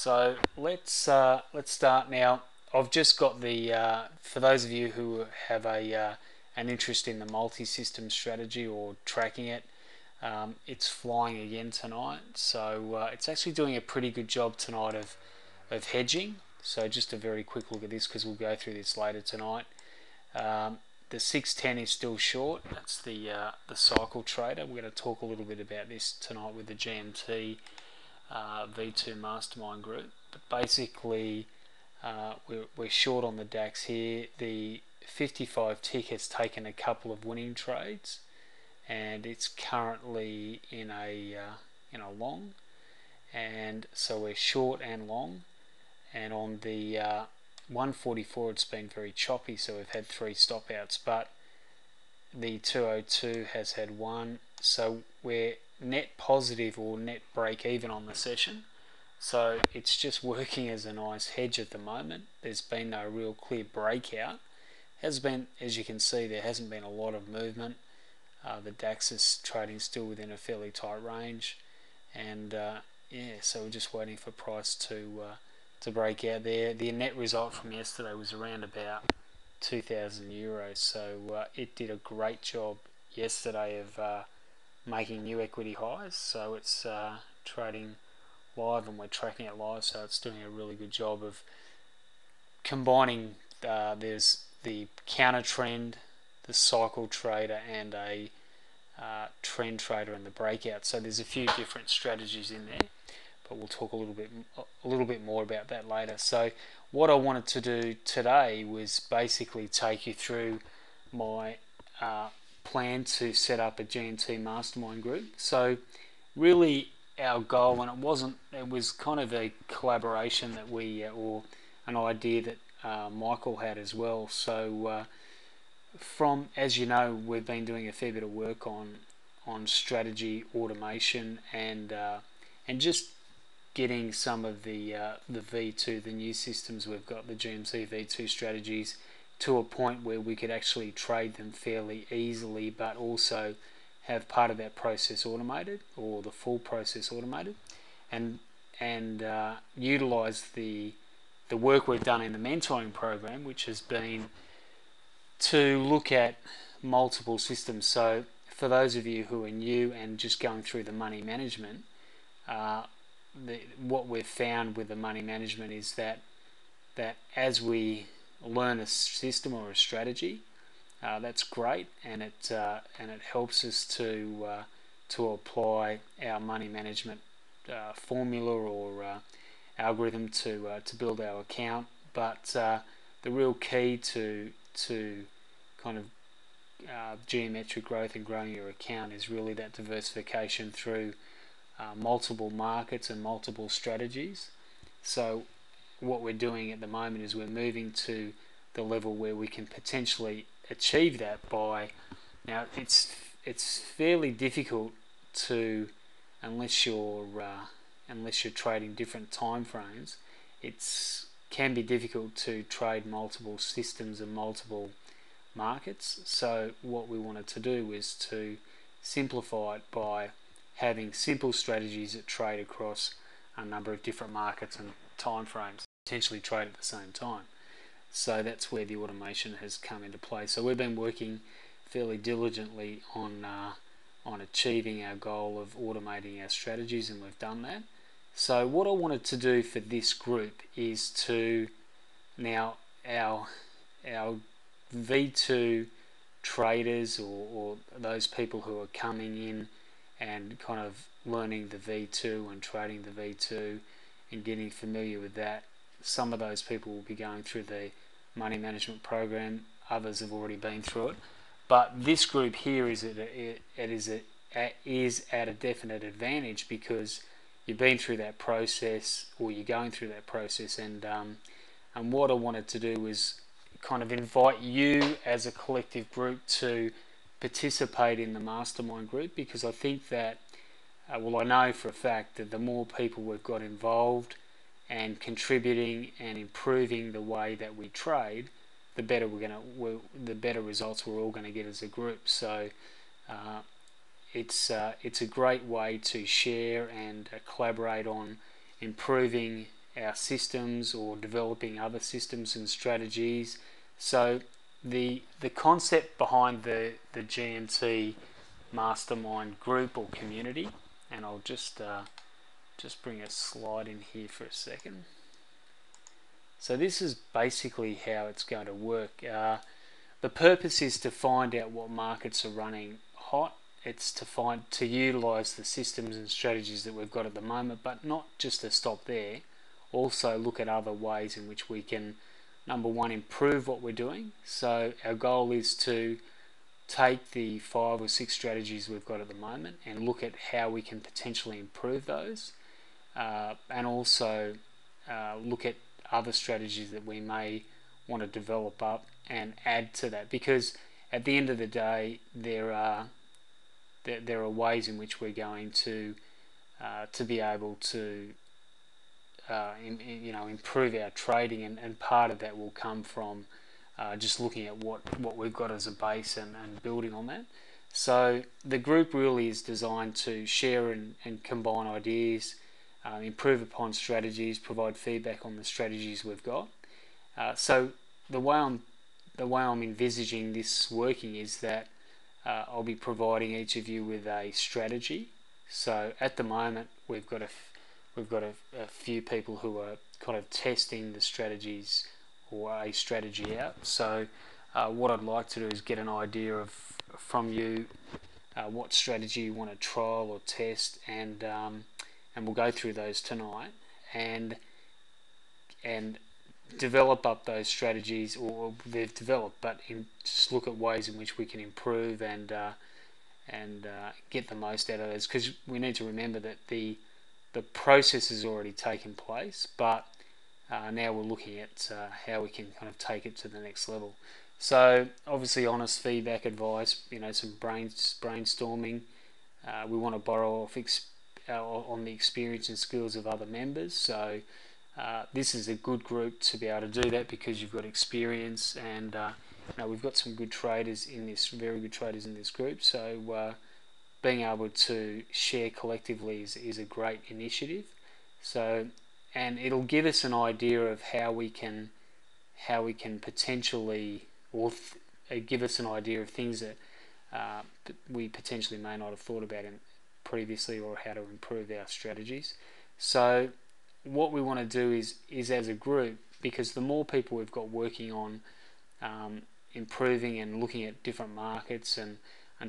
So let's start now. I've just got the for those of you who have an interest in the multi-system strategy or tracking it, it's flying again tonight. So it's actually doing a pretty good job tonight of hedging. So just a very quick look at this because we'll go through this later tonight. The 610 is still short. That's the cycle trader. We're going to talk a little bit about this tonight with the GMT V2 mastermind group. But basically, we're short on the DAX here. The 55 tick has taken a couple of winning trades, and it's currently in a long, and so we're short and long. And on the 144 it's been very choppy, so we've had 3 stop outs, but the 202 has had 1, so we're net positive or net break even on the session. So it's just working as a nice hedge at the moment. There's been no real clear breakout. Has been, as you can see, there hasn't been a lot of movement. The DAX is trading still within a fairly tight range, and yeah, so we're just waiting for price to break out there. The net result from yesterday was around about €2,000, so it did a great job yesterday of making new equity highs. So it's trading live and we're tracking it live, so it's doing a really good job of combining there's the counter trend, the cycle trader, and a trend trader and the breakout. So there's a few different strategies in there, but we'll talk a little bit more about that later. So what I wanted to do today was basically take you through my plan to set up a GMT mastermind group. So really our goal, and it was kind of a collaboration that we or an idea that Michael had as well. So from, as you know, we've been doing a fair bit of work on strategy automation and just getting some of the V2, the new systems we've got, the GMT V2 strategies, to a point where we could actually trade them fairly easily, but also have part of that process automated, or the full process automated, and utilize the work we've done in the mentoring program, which has been to look at multiple systems. So for those of you who are new and just going through the money management, what we've found with the money management is that as we learn a system or a strategy, that's great, and it helps us to apply our money management formula or algorithm to build our account. But the real key to kind of geometric growth and growing your account is really that diversification through multiple markets and multiple strategies. So what we're doing at the moment is we're moving to the level where we can potentially achieve that by, now it's fairly difficult to, unless you're trading different time frames, can be difficult to trade multiple systems and multiple markets. So what we wanted to do is to simplify it by having simple strategies that trade across a number of different markets and time frames, potentially trade at the same time. So that's where the automation has come into play. So we've been working fairly diligently on achieving our goal of automating our strategies, and we've done that. So what I wanted to do for this group is to, now our V2 traders, or those people who are coming in and kind of learning the V2 and trading the V2 and getting familiar with that, some of those people will be going through the money management program, others have already been through it. But this group here is at a definite advantage because you've been through that process, or you're going through that process, and what I wanted to do was kind of invite you as a collective group to participate in the mastermind group, because I think that I know for a fact that the more people we've got involved and contributing and improving the way that we trade, the better the better results we're all going to get as a group. So it's a great way to share and collaborate on improving our systems or developing other systems and strategies. So the concept behind the GMT mastermind group or community, and I'll just bring a slide in here for a second. So this is basically how it's going to work. The purpose is to find out what markets are running hot. It's to utilise the systems and strategies that we've got at the moment, but not just to stop there. Also look at other ways in which we can, number one, improve what we're doing. So our goal is to take the 5 or 6 strategies we've got at the moment and look at how we can potentially improve those, and also look at other strategies that we may want to develop up and add to that, because at the end of the day there are ways in which we're going to be able to improve our trading, and part of that will come from just looking at what we've got as a base and building on that. So the group really is designed to share and combine ideas, improve upon strategies, provide feedback on the strategies we've got. So the way I'm envisaging this working is that I'll be providing each of you with a strategy. So at the moment we've got a few people who are kind of testing the strategies or a strategy out. So what I'd like to do is get an idea from you what strategy you want to trial or test, and we'll go through those tonight and develop up those strategies, or they've developed, but just look at ways in which we can improve and get the most out of those, because we need to remember that the process has already taken place, but now we're looking at how we can kind of take it to the next level. So obviously honest feedback, advice, some brainstorming. We want to borrow off on the experience and skills of other members. So this is a good group to be able to do that, because you've got experience, and we've got some good traders in this, very good traders in this group. So being able to share collectively is a great initiative. So, and it'll give us an idea of how we can potentially, or give us an idea of things that we potentially may not have thought about previously, or how to improve our strategies. So what we want to do is as a group, because the more people we've got working on improving and looking at different markets and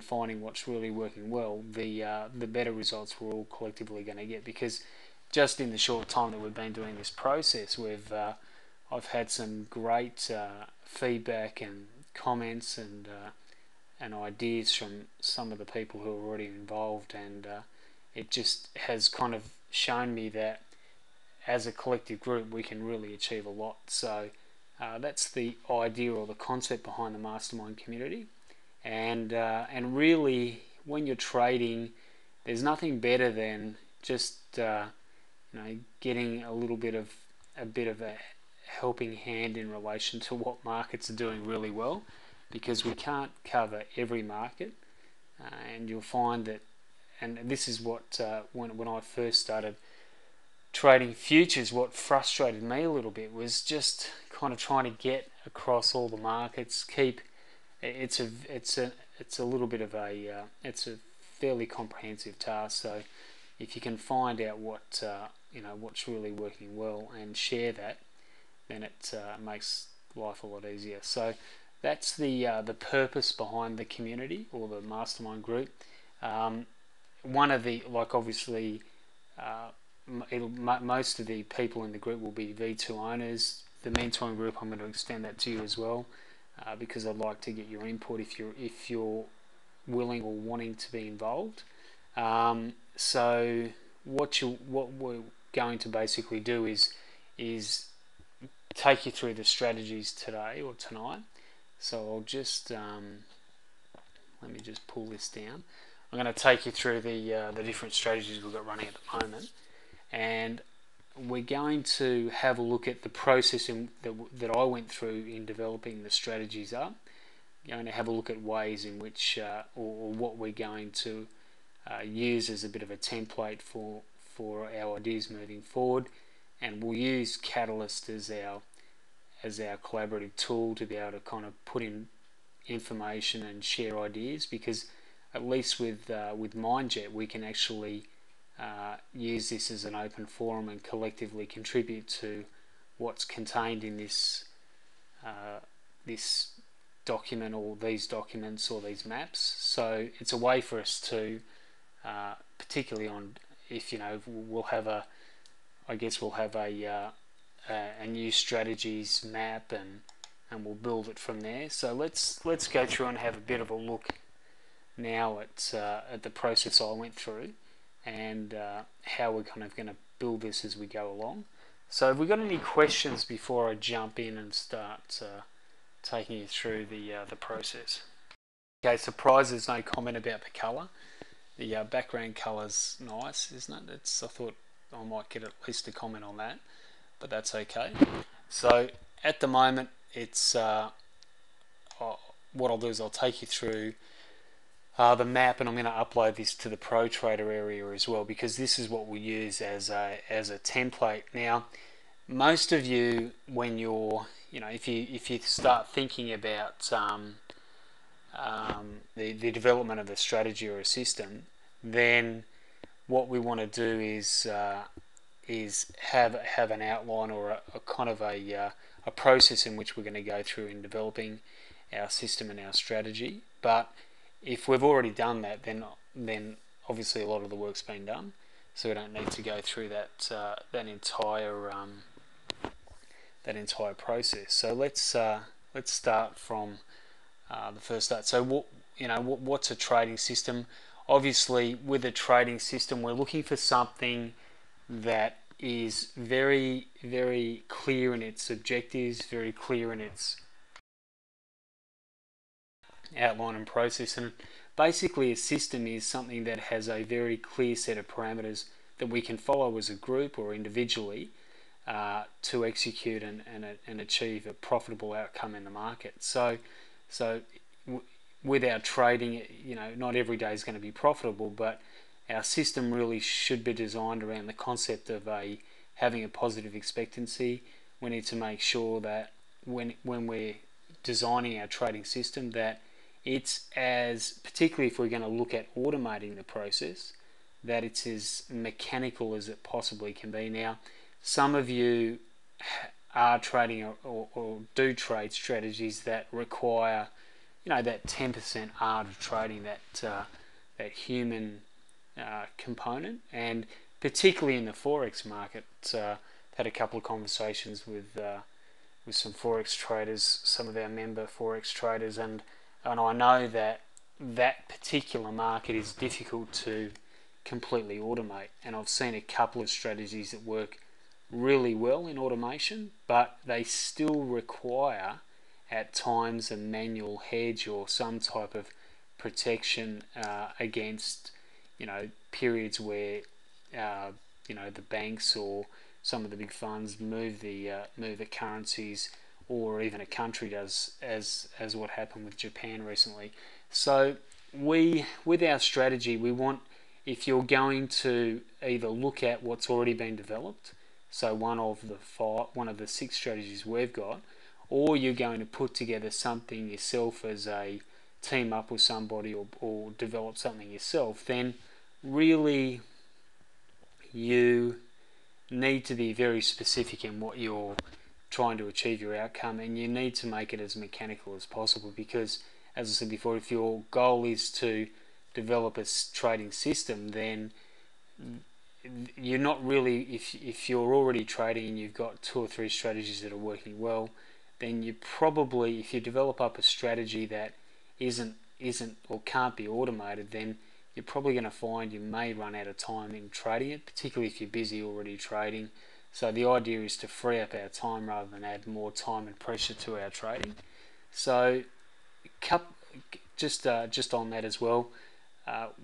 finding what's really working well, the better results we're all collectively going to get. Because just in the short time that we've been doing this process, I've had some great feedback and comments and ideas from some of the people who are already involved, and it just has kind of shown me that as a collective group we can really achieve a lot. So that's the idea or the concept behind the mastermind community. And really, when you're trading, there's nothing better than just getting a bit of a helping hand in relation to what markets are doing really well, because we can't cover every market, and you'll find that, and this is what when I first started trading futures, what frustrated me a little bit was just kind of trying to get across all the markets. It's a little bit of it's a fairly comprehensive task. So if you can find out what's really working well and share that, then it makes life a lot easier. So that's the purpose behind the community or the mastermind group. One of the, obviously, most of the people in the group will be V2 owners. The mentoring group, I'm going to extend that to you as well, because I'd like to get your input if you're willing or wanting to be involved. So what we're going to basically do is take you through the strategies today or tonight. So I'll just let me just pull this down. I'm going to take you through the different strategies we've got running at the moment, and we're going to have a look at the process that I went through in developing the strategies up. We're going to have a look at ways in which or what we're going to use as a bit of a template for our ideas moving forward. and we'll use Catalyst as our collaborative tool to be able to kind of put in information and share ideas, because at least with MindJet we can actually use this as an open forum and collectively contribute to what's contained in this this document, or these documents, or these maps. So it's a way for us to, particularly on, if we'll have a, I guess we'll have a new strategies map, and we'll build it from there. So let's go through and have a bit of a look now at the process I went through, and how we're kind of going to build this as we go along. So have we got any questions before I jump in and start taking you through the process? Okay, surprise, there's no comment about the colour. The background colour's nice, isn't it? I thought I might get at least a comment on that, but that's okay. So at the moment, it's what I'll do is I'll take you through the map, and I'm going to upload this to the Pro Trader area as well, because this is what we'll use as a template. Now, most of you, when you're, if you start thinking about the development of a strategy or a system, then what we want to do is have an outline, or a kind of a process in which we're going to go through in developing our system and our strategy. But if we've already done that, then obviously a lot of the work's been done, so we don't need to go through that entire process. So let's start from the first start. So what's a trading system? Obviously, with a trading system, we're looking for something that is very, very clear in its objectives, very clear in its outline and process. And basically, a system is something that has a very clear set of parameters that we can follow as a group or individually to execute and achieve a profitable outcome in the market. So with our trading, not every day is going to be profitable, but our system really should be designed around the concept of having a positive expectancy. We need to make sure that when we're designing our trading system, that it's particularly if we're going to look at automating the process, that it's as mechanical as it possibly can be. Now, some of you are trading or do trade strategies that require, that 10% art of trading, that human component, and particularly in the forex market. Had a couple of conversations with some forex traders, some of our member forex traders, and I know that particular market is difficult to completely automate. And I've seen a couple of strategies that work really well in automation, but they still require at times a manual hedge or some type of protection against periods where the banks or some of the big funds move the currencies, or even a country does, as what happened with Japan recently. So with our strategy, we want, if you're going to either look at what's already been developed, so one of the 6 strategies we've got, or you're going to put together something yourself as a team up with somebody, or develop something yourself, then really you need to be very specific in what you're trying to achieve your outcome, and you need to make it as mechanical as possible, because, as I said before, if your goal is to develop a trading system, then you're not really, if you're already trading and you've got 2 or 3 strategies that are working well, then you probably, if you develop up a strategy that isn't or can't be automated, then you're probably going to find you may run out of time in trading it, particularly if you're busy already trading. So the idea is to free up our time rather than add more time and pressure to our trading. So just on that as well,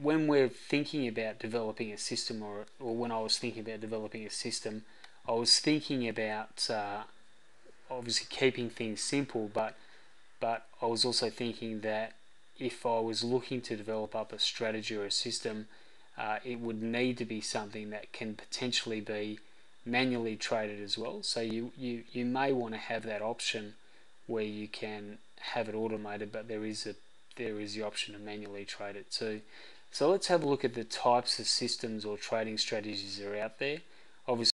when we're thinking about developing a system, or when I was thinking about developing a system, I was thinking about obviously keeping things simple, but I was also thinking that if I was looking to develop up a strategy or a system, it would need to be something that can potentially be manually trade it as well. So you may want to have that option where you can have it automated, but there is the option to manually trade it too. So let's have a look at the types of systems or trading strategies that are out there. Obviously